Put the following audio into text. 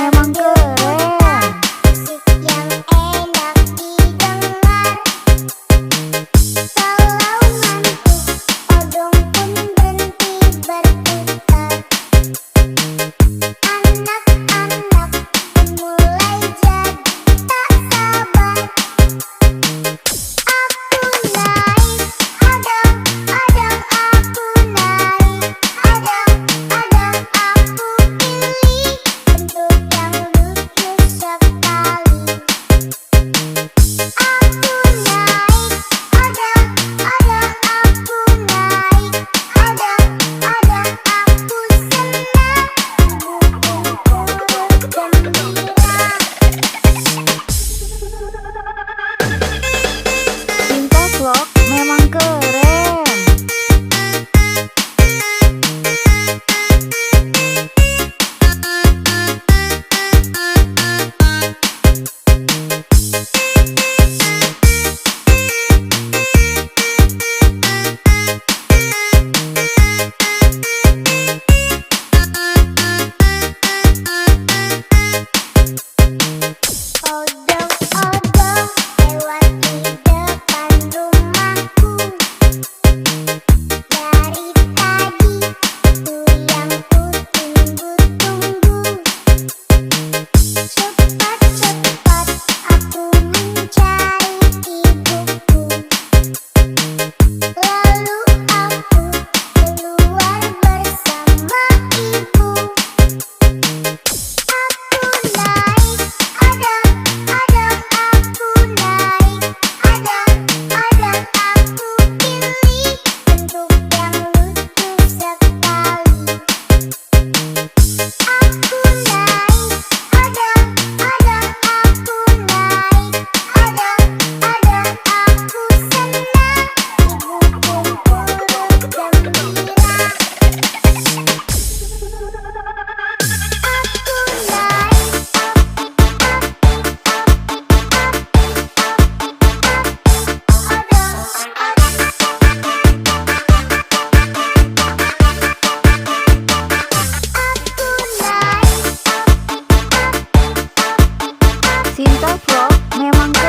memang keren. Musik yang enak didengar. Kalau ngantuk, odong pun berhenti berputar. Anak-anak mulai jadi tak sabar. Aku naik, adang-adang aku naik, adang-adang aku pilih bentuk yang lucu sekali. Aku naik, adang-adang aku naik, adang-adang aku senang, tubuhku bergembira. Cinta Vlog memang keren. Odong-odong lewat di depan rumahku. Dari tadi itu yang ku tunggu-tunggu. Cepat-cepat aku mencari ibuku. Lalu aku keluar bersama ibu. Aku naik, adang-adang aku naik, adang-adang aku pilih bentuk yang lucu sekali. Aku naik, adang-adang aku naik, adang-adang aku senang, tubuhku bergembira. Cinta Vlog memang keren.